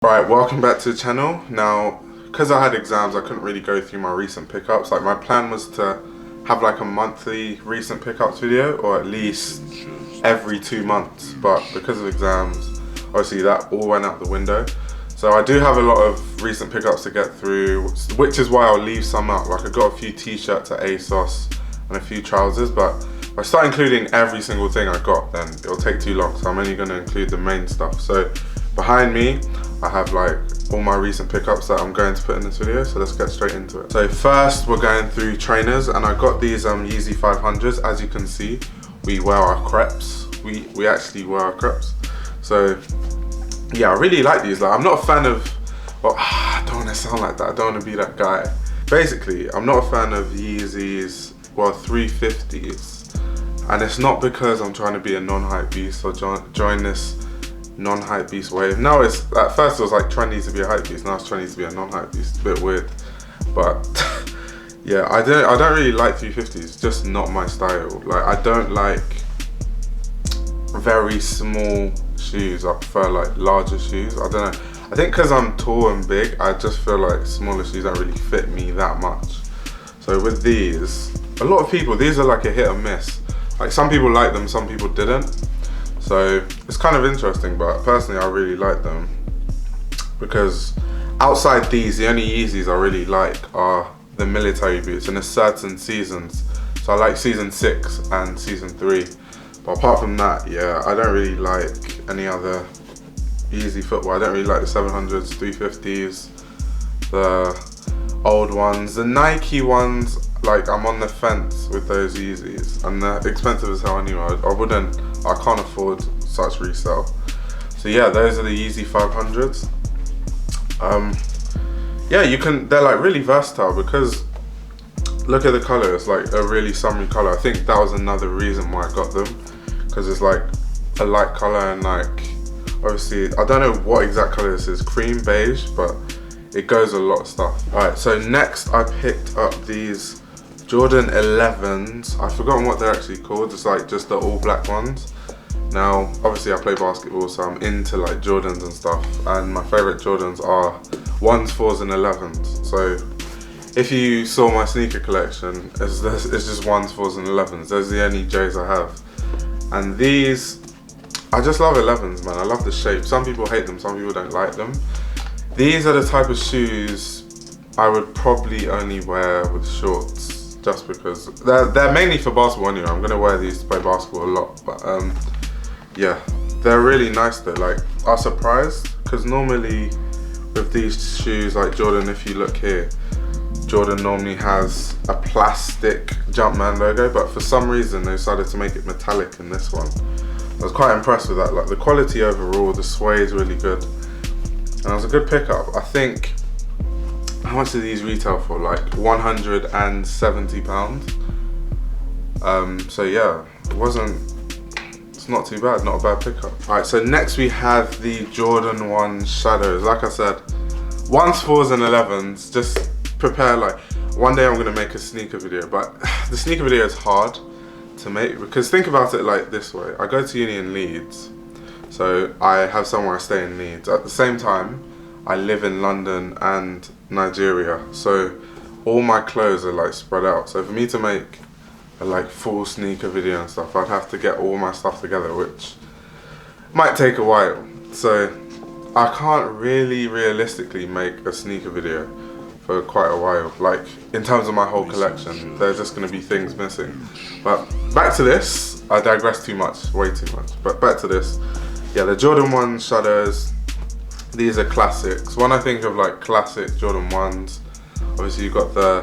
Right, welcome back to the channel. Now, because I had exams, I couldn't really go through my recent pickups. Like, my plan was to have like a monthly recent pickups video, or at least every 2 months. But because of exams, obviously that all went out the window. So I do have a lot of recent pickups to get through, which is why I'll leave some out. Like, I got a few t-shirts at ASOS and a few trousers, but if I start including every single thing I got, then it'll take too long. So I'm only gonna include the main stuff. So behind me, I have like all my recent pickups that I'm going to put in this video, so let's get straight into it. So first we're going through trainers, and I got these Yeezy 500s. As you can see, we wear our crepes. We actually wear our crepes. So yeah, I really like these. Like, I'm not a fan of, well, I don't want to sound like that. I don't want to be that guy. Basically, I'm not a fan of Yeezys, well, 350s. And it's not because I'm trying to be a non-hype beast or join this non-hype beast wave. No, it's at first it was like trendy to be a hype beast, now it's trendy to be a non-hype beast. It's a bit weird, but yeah, I don't really like 350s. It's just not my style. Like, I don't like very small shoes. I prefer like larger shoes. I don't know, I think because I'm tall and big, I just feel like smaller shoes don't really fit me that much. So with these, a lot of people, these are like a hit or miss. Like, some people like them, some people didn't. So it's kind of interesting, but personally I really like them because outside these, the only Yeezys I really like are the military boots in a certain seasons. So I like season 6 and season 3. But apart from that, yeah, I don't really like any other Yeezy footwear. I don't really like the 700s, 350s, the old ones, the Nike ones. Like, I'm on the fence with those Yeezys, and they're expensive as hell anyway. I can't afford such resale. So yeah, those are the Yeezy 500s. Yeah, they're like really versatile because look at the color. It's like a really summery color. I think that was another reason why I got them, because it's like a light color, and like, obviously, I don't know what exact color this is, cream beige, but it goes with a lot of stuff. All right, so next I picked up these Jordan 11s. I've forgotten what they're actually called. It's like just the all black ones. Now, obviously I play basketball, so I'm into like Jordans and stuff, and my favorite Jordans are 1s, 4s and 11s. So if you saw my sneaker collection, it's just 1s, 4s and 11s. Those are the only J's I have. And these, I just love 11s, man. I love the shape. Some people hate them, some people don't like them. These are the type of shoes I would probably only wear with shorts, just because they're mainly for basketball anyway. I'm gonna wear these to play basketball a lot, but yeah, they're really nice though. Like, I was surprised because normally with these shoes, like Jordan, if you look here, Jordan normally has a plastic Jumpman logo, but for some reason they decided to make it metallic in this one. I was quite impressed with that. Like, the quality overall, the suede is really good, and it was a good pickup. I think, how much do these retail for? Like £170. So yeah, it's not too bad, not a bad pickup. All right, so next we have the Jordan 1 Shadows. Like I said, 1s, 4s and 11s, just prepare. Like, one day I'm gonna make a sneaker video, but the sneaker video is hard to make because think about it like this way. I go to uni in Leeds, so I have somewhere I stay in Leeds. At the same time, I live in London and Nigeria, so all my clothes are like spread out. So for me to make a like full sneaker video and stuff, I'd have to get all my stuff together, which might take a while. So I can't really realistically make a sneaker video for quite a while. Like, in terms of my whole collection, there's just gonna be things missing. But back to this, I digress too much, way too much. But back to this, yeah, the Jordan 1 Shadows. These are classics. When I think of like classic Jordan 1s, obviously you've got the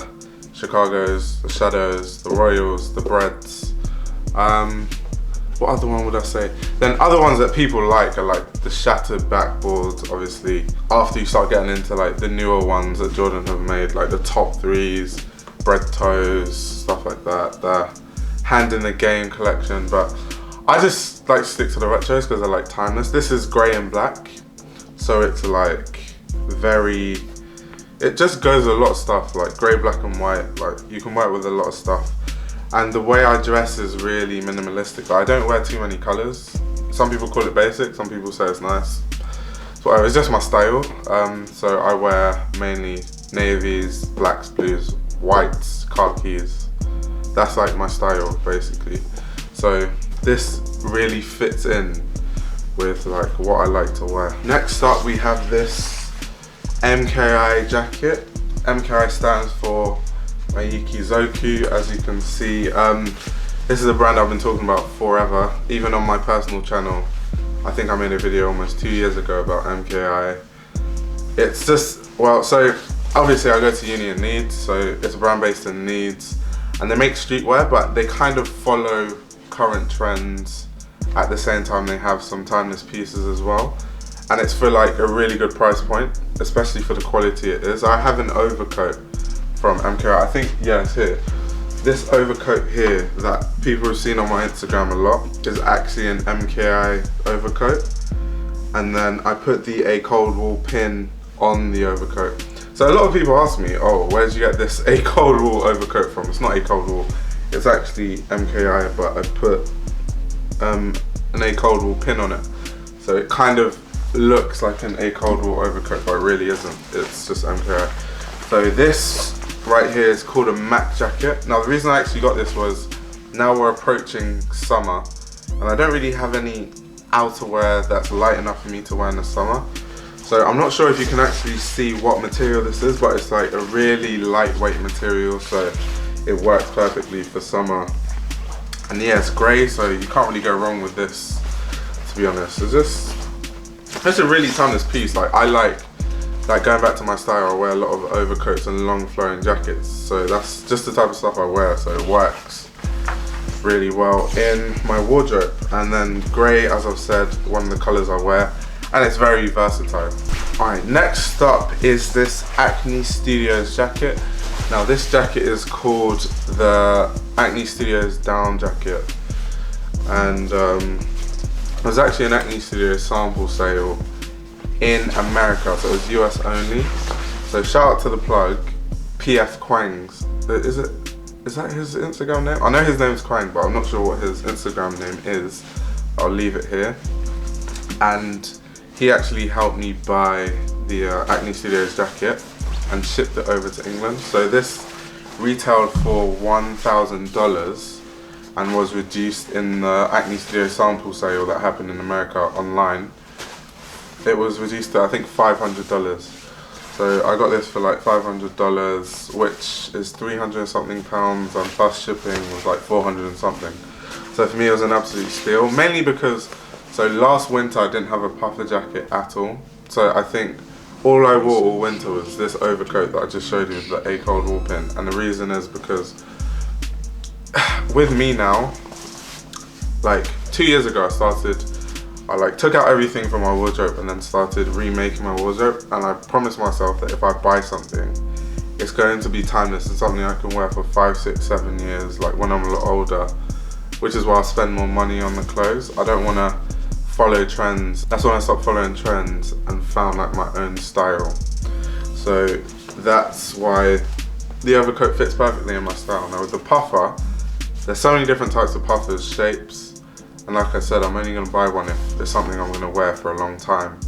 Chicagos, the Shadows, the Royals, the Breads. What other one would I say? Then other ones that people like are like the shattered backboards, obviously. After you start getting into like the newer ones that Jordan have made, like the top 3s, bread toes, stuff like that. The Hand in the Game collection. But I just like to stick to the retros because they're like timeless. This is grey and black. So it's like very, it just goes with a lot of stuff, like grey, black and white. Like, you can wear it with a lot of stuff. And the way I dress is really minimalistic. I don't wear too many colours. Some people call it basic, some people say it's nice. It's But it's just my style. So I wear mainly navies, blacks, blues, whites, khakis. That's like my style basically. So this really fits in with like what I like to wear. Next up we have this MKI jacket. MKI stands for Miyuki Zoku, as you can see. This is a brand I've been talking about forever. Even on my personal channel, I think I made a video almost 2 years ago about MKI. It's just, well, so obviously I go to uni in Leeds, so it's a brand based in Leeds, and they make streetwear, but they kind of follow current trends. At the same time, they have some timeless pieces as well, and it's for like a really good price point, especially for the quality it is. I have an overcoat from MKI. I think, yeah, it's here. This overcoat here that people have seen on my Instagram a lot is actually an MKI overcoat, and then I put the A Cold Wool pin on the overcoat. So a lot of people ask me, oh, where did you get this A Cold Wool overcoat from? It's not A Cold Wool, it's actually MKI, but I put an A Cold Wool pin on it. So it kind of looks like an A Cold Wool overcoat, but it really isn't. It's just MKI. So this right here is called a Mac jacket. Now the reason I actually got this was, now we're approaching summer, and I don't really have any outerwear that's light enough for me to wear in the summer. So I'm not sure if you can actually see what material this is, but it's like a really lightweight material, so it works perfectly for summer. And yeah, it's grey, so you can't really go wrong with this, to be honest. It's a really timeless piece. Like I like going back to my style, I wear a lot of overcoats and long flowing jackets. So that's just the type of stuff I wear, so it works really well in my wardrobe. And then grey, as I've said, one of the colours I wear, and it's very versatile. Alright, next up is this Acne Studios jacket. Now this jacket is called the Acne Studios down jacket, and it was actually an Acne Studios sample sale in America, so it was US only. So shout out to the plug, PF Quangs. Is that his Instagram name? I know his name's Quang, but I'm not sure what his Instagram name is. I'll leave it here. And he actually helped me buy the Acne Studios jacket and shipped it over to England. So this retailed for $1,000 and was reduced in the Acne Studios sample sale that happened in America online. It was reduced to, I think, $500. So I got this for like $500, which is 300 and something pounds, and plus shipping was like 400 and something. So for me it was an absolute steal, mainly because, so last winter I didn't have a puffer jacket at all. So I think all I wore all winter was this overcoat that I just showed you with the A Cold Wool pin. And the reason is because with me now, like 2 years ago I like took out everything from my wardrobe and then started remaking my wardrobe, and I promised myself that if I buy something, it's going to be timeless and something I can wear for 5, 6, 7 years, like when I'm a lot older, which is why I spend more money on the clothes. I don't want to follow trends. That's when I stopped following trends and found like my own style. So that's why the overcoat fits perfectly in my style. Now with the puffer, there's so many different types of puffers, shapes, and like I said, I'm only going to buy one if it's something I'm going to wear for a long time.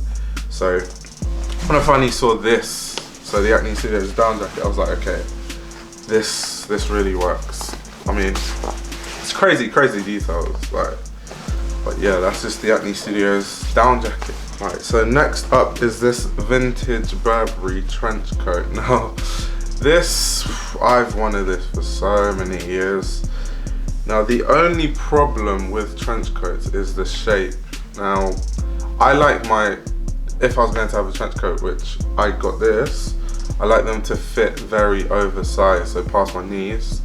So when I finally saw this, so the Acne Studios down jacket, I was like, okay, this really works. I mean, it's crazy details, like, but yeah, that's just the Acne Studios down jacket. Alright, so next up is this vintage Burberry trench coat. Now, I've wanted this for so many years. Now the only problem with trench coats is the shape. Now I like if I was going to have a trench coat, which I got this, I like them to fit very oversized, so past my knees.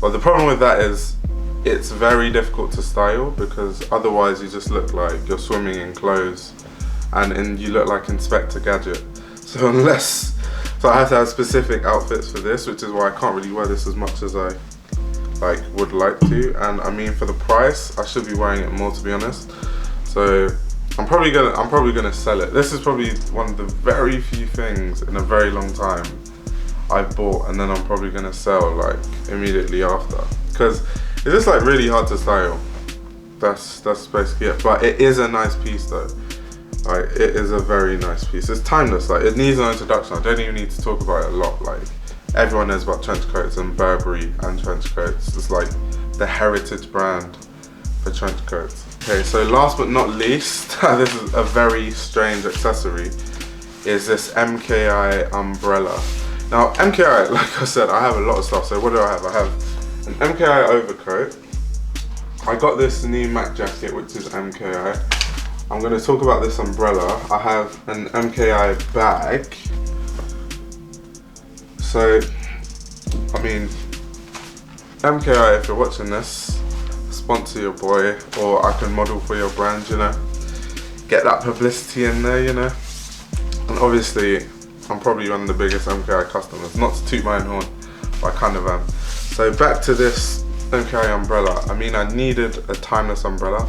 But the problem with that is it's very difficult to style, because otherwise you just look like you're swimming in clothes and you look like Inspector Gadget. So I have to have specific outfits for this, which is why I can't really wear this as much as I would like to. And I mean, for the price, I should be wearing it more, to be honest. So I'm probably gonna sell it. This is probably one of the very few things in a very long time I bought, and then I'm probably gonna sell like immediately after, because it's just like really hard to style. That's basically it. But it is a nice piece though. Like, it is a very nice piece. It's timeless. Like, it needs no introduction. I don't even need to talk about it a lot. Like, everyone knows about trench coats and Burberry and trench coats. It's like the heritage brand for trench coats. Okay, so last but not least, this is a very strange accessory, is this MKI umbrella. Now, MKI, like I said, I have a lot of stuff. So what do I have? I have an MKI overcoat. I got this new Mac jacket, which is MKI. I'm going to talk about this umbrella. I have an MKI bag. So, I mean, MKI, if you're watching this, sponsor your boy, or I can model for your brand, you know. Get that publicity in there, you know. And obviously, I'm probably one of the biggest MKI customers. Not to toot my own horn, but I kind of am. So back to this MKI umbrella. I mean, I needed a timeless umbrella.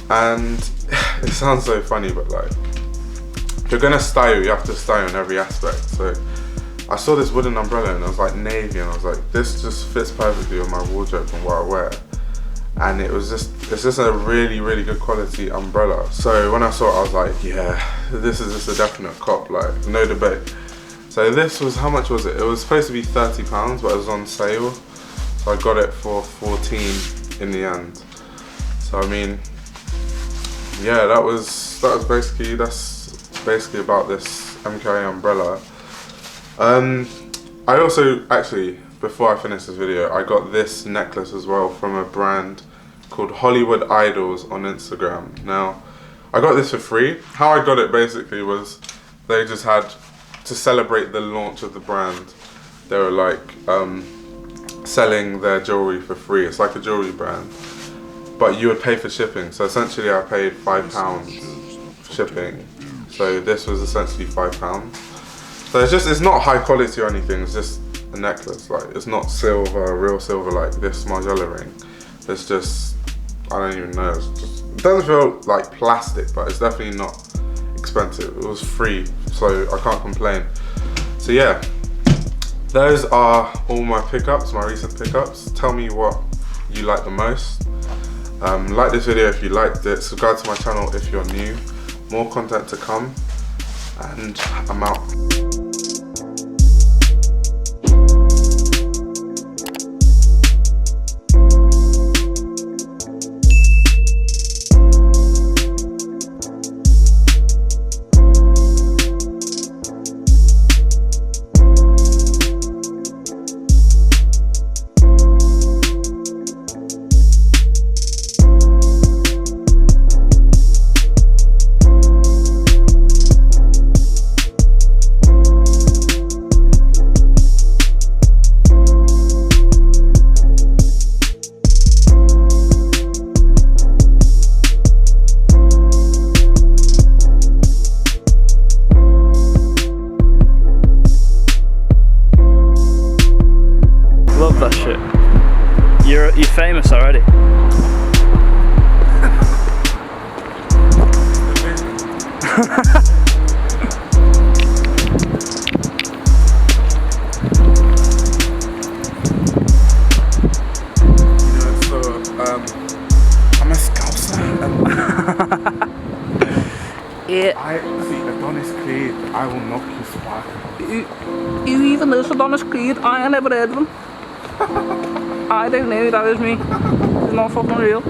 And it sounds so funny, but like, if you're gonna style, you have to style in every aspect. So I saw this wooden umbrella and I was like navy, and I was like, this just fits perfectly with my wardrobe and what I wear. And it's just a really, really good quality umbrella. So when I saw it, I was like, yeah, this is just a definite cop, like, no debate. So this was, how much was it? It was supposed to be £30, but it was on sale. So I got it for 14 in the end. So I mean, yeah, that's basically about this MKI umbrella. I also, actually, before I finish this video, I got this necklace as well from a brand called Hollywood Idols on Instagram. Now, I got this for free. How I got it basically was they just had, to celebrate the launch of the brand, they were like selling their jewelry for free. It's like a jewelry brand, but you would pay for shipping. So essentially I paid £5 shipping. So this was essentially £5. So it's not high quality or anything, it's just a necklace. Like, it's not silver, real silver like this Margiela ring. It's just, I don't even know, it doesn't feel like plastic, but it's definitely not expensive. It was free, so I can't complain. So yeah, those are all my pickups, my recent pickups. Tell me what you like the most. Like this video if you liked it, subscribe to my channel if you're new. More content to come, and I'm out. That shit. You're famous already. I'm a scouser. Yeah. I see Adonis Creed. I will knock you spark. You even know Adonis Creed? I ain't never heard of him. I don't know, that is me. It's not fucking real.